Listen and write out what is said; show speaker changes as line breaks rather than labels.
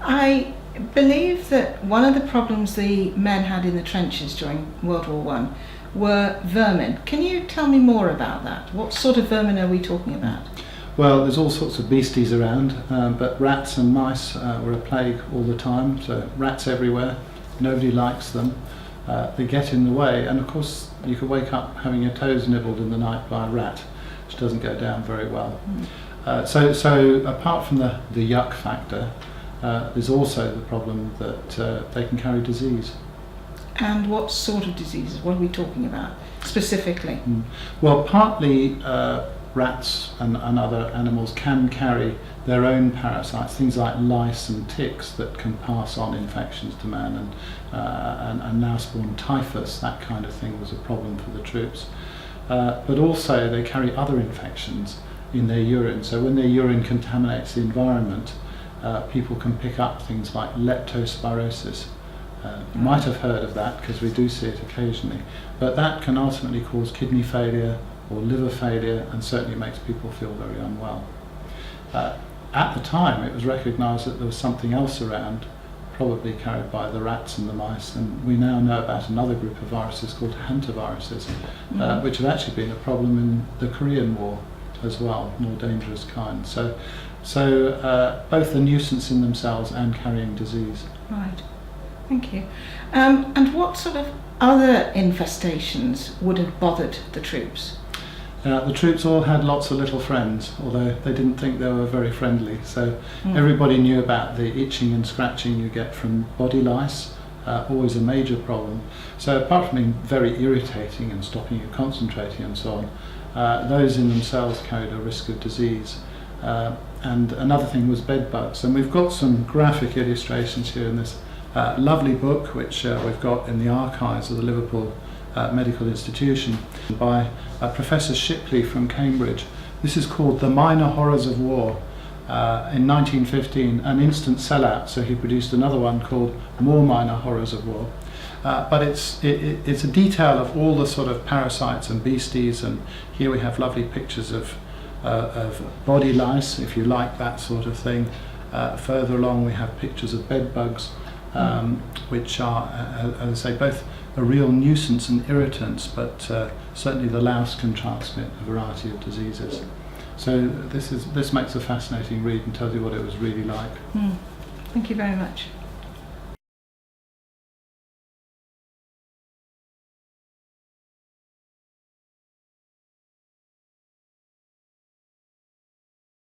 I believe that one of the problems the men had in the trenches during World War One were vermin. Can you tell me more about that? What sort of vermin are we talking about?
Well, there's all sorts of beasties around, but rats and mice were a plague all the time, so rats everywhere, nobody likes them, they get in the way, and of course you could wake up having your toes nibbled in the night by a rat, which doesn't go down very well. So apart from the yuck factor, there's also the problem that they can carry disease.
And what sort of diseases? What are we talking about specifically?
Well, partly rats and other animals can carry their own parasites, things like lice and ticks that can pass on infections to man, and now spawn typhus. That kind of thing was a problem for the troops. But also they carry other infections in their urine. So when their urine contaminates the environment, people can pick up things like leptospirosis. You might have heard of that because we do see it occasionally, but that can ultimately cause kidney failure or liver failure, and certainly makes people feel very unwell. At the time it was recognised that there was something else around, probably carried by the rats and the mice, and we now know about another group of viruses called hantaviruses, which have actually been a problem in the Korean War as well, more dangerous kind. So both a nuisance in themselves and carrying disease.
Right, thank you. And what sort of other infestations would have bothered the troops?
The troops all had lots of little friends, although they didn't think they were very friendly. So everybody knew about the itching and scratching you get from body lice, always a major problem. So apart from being very irritating and stopping you concentrating and so on, those in themselves carried a risk of disease. And another thing was bed bugs. And we've got some graphic illustrations here in this lovely book, which we've got in the archives of the Liverpool Medical Institution by Professor Shipley from Cambridge. This is called The Minor Horrors of War. In 1915, an instant sellout, so he produced another one called More Minor Horrors of War. But it's a detail of all the sort of parasites and beasties, and here we have lovely pictures of body lice, if you like that sort of thing. Further along we have pictures of bed bugs, which are, as I say, both a real nuisance and irritants, but certainly the louse can transmit a variety of diseases. So this makes a fascinating read and tells you what it was really like.
Thank you very much.